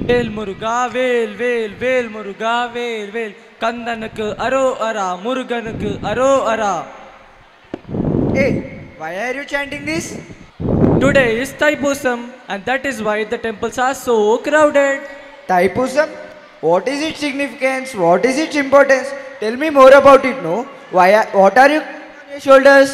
வேல் முருகா வேல் வேல் வேல் முருகா வேல் வேல் கந்தனுக்கு அரோ அரா முருகனுக்கு அரோ அரா. Hey, why are you chanting this? Today is Thaipusam and that is why the temples are so crowded. Thaipusam? What is its significance? What is its importance? Tell me more about it, no? What are you on your shoulders?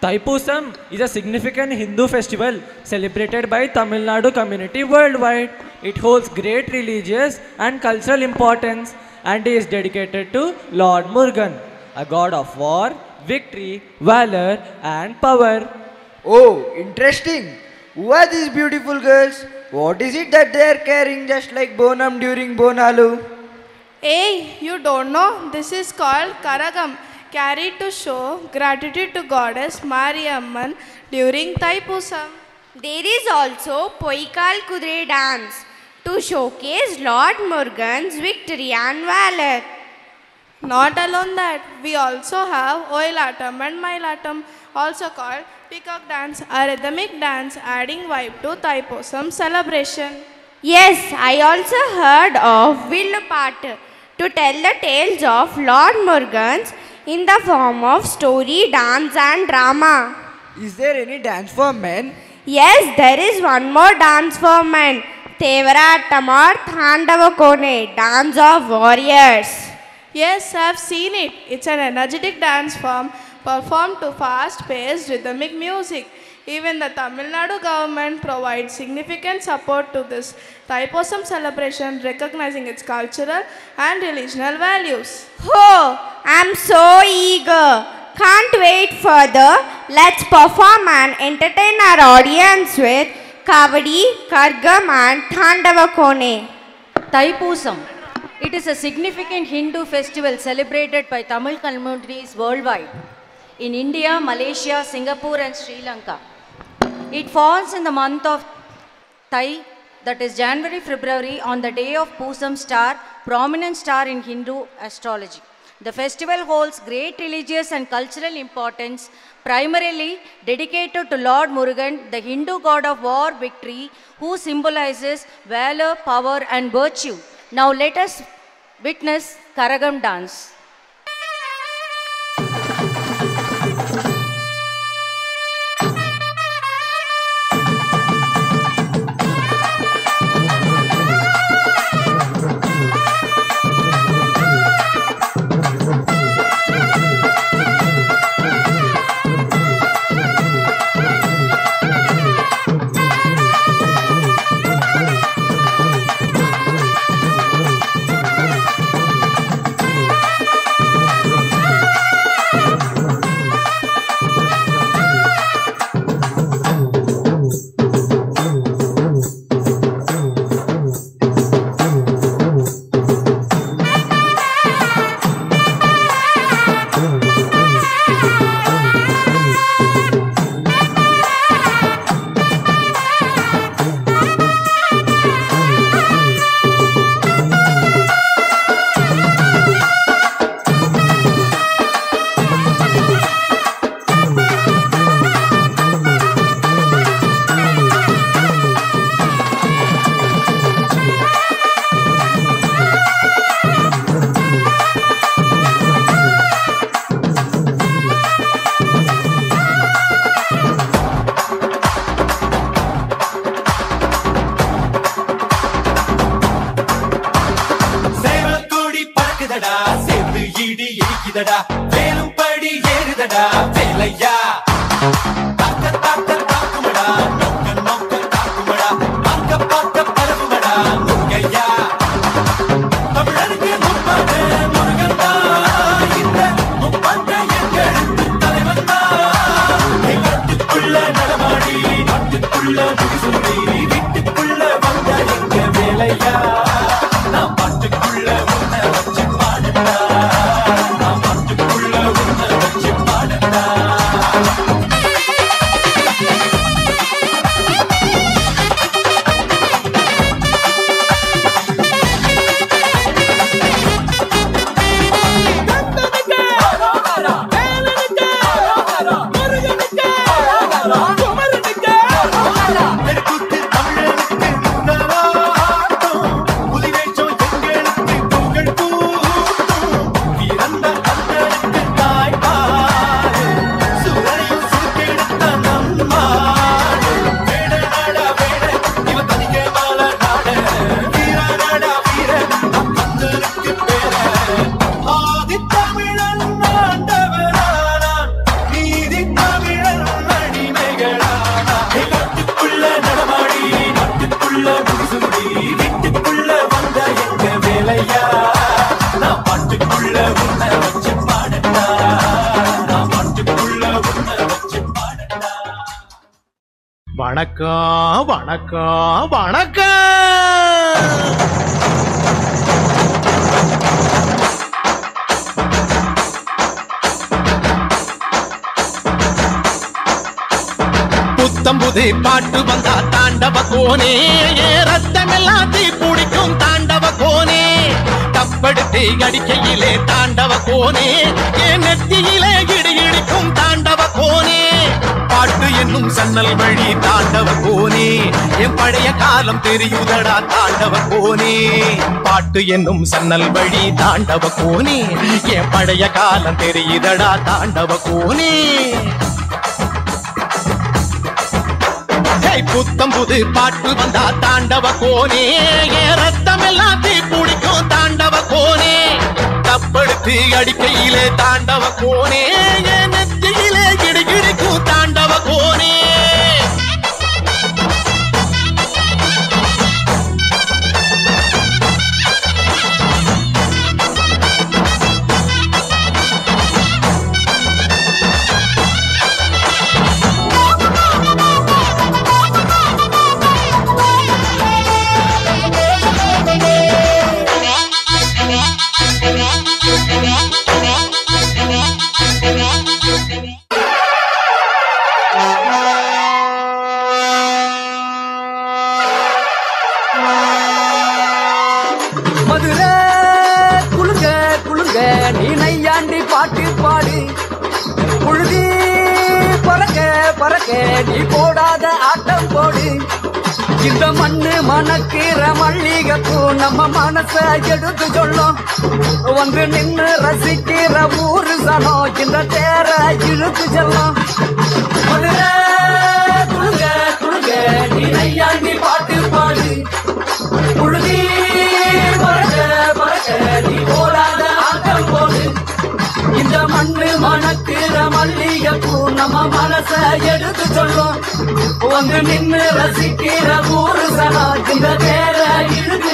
Thaipusam is a significant Hindu festival celebrated by Tamil Nadu community worldwide. It holds great religious and cultural importance and is dedicated to Lord Murugan, a god of war, victory, valor and power. Oh, interesting. Who are these beautiful girls? What is it that they are carrying just like Bonam during Bonalu? Hey, you don't know? This is called Karagam, carried to show gratitude to goddess Mariamman during Thaipusam. There is also Poikal Kudre dance to showcase Lord Murugan's victory and valor. Not alone that, we also have Oilatam and Mailatam, also called Peacock dance, a rhythmic dance adding vibe to Thaipusam celebration. Yes, I also heard of Villupaattu to tell the tales of Lord Murugan's in the form of story, dance and drama. Is there any dance for men? Yes, there is one more dance for men. Tevarattam or Thandavakone, dance of warriors. Yes, I have seen it. It's an energetic dance form performed to fast-paced rhythmic music. Even the Tamil Nadu government provides significant support to this Thaipusam celebration, recognizing its cultural and religional values. Oh, I'm so eager. Can't wait further. Let's perform and entertain our audience with Kavadi, Kargam and Thandavakone. Thaipusam. It is a significant Hindu festival celebrated by Tamil communities worldwide in India, Malaysia, Singapore and Sri Lanka. It falls in the month of Thai, that is January, February, on the day of Pusam star, prominent star in Hindu astrology. The festival holds great religious and cultural importance, primarily dedicated to Lord Murugan, the Hindu god of war, victory, who symbolizes valor, power and virtue. Now let us witness Karagam dance. வணக்கம் வணக்கம் வணக்கம். புத்தம்புது பாட்டு வந்தா தாண்டவ கோனே, ரத்தமெல்லாம் தீ பிடிக்கும் தாண்டவ கோனே. தப்படுத்து அடிக்கையிலே தாண்டவ கோனே, என் நெத்தியிலே இடி இடிக்கும் தாண்டவ கோனே. பாட்டு என்னும் சன்னல் வழி தாண்டவ கோனே, என் பழைய காலம் தெரியுதடா தாண்டவ கோனே. பாட்டு என்னும் சன்னல் வழி தாண்டவ கோனே, என் பழைய காலம் தெரியுதடா தாண்டவ கோனே. புத்தம் புது பாட்டு வந்தா தாண்டவ கோனே, என் ரத்தம் எல்லாம் தீ பிடிக்கும் தாண்டவ கோனே. தப்படுத்து அடிக்கையிலே தாண்டவ கோனே, என் நெத்தியிலே கிடுகிடுக்கும் தாண்டவ கோனே. மதுரை குளுங்க குளுங்க நீ நையாண்டி பாட்டு பாடு, புழுதி பறக்க பறக்க நீ போடாத ஆட்டம் போடு. இந்த மண்ணு மணக்கிற மல்லிகைப்பூ நம்ம மனச எடுத்து சொல்லும், வந்து நின்று ரசிக்கிற ஊரு சனம் இந்த தேர இழுத்து செல்லும். மதுரை குளுங்க குளுங்க நீ நையாண்டி பாட்டு பாடு, புழுதி பறக்க பறக்க நீ போடாத ஆட்டம் போடு. இந்த மண்ணு மணக்கிற மல்லிகைப்பூ நம்ம மனச எடுத்து சொல்லும், வந்து நின்று ரசிக்கிற ஊரு சனா இந்த பேர இழுத்து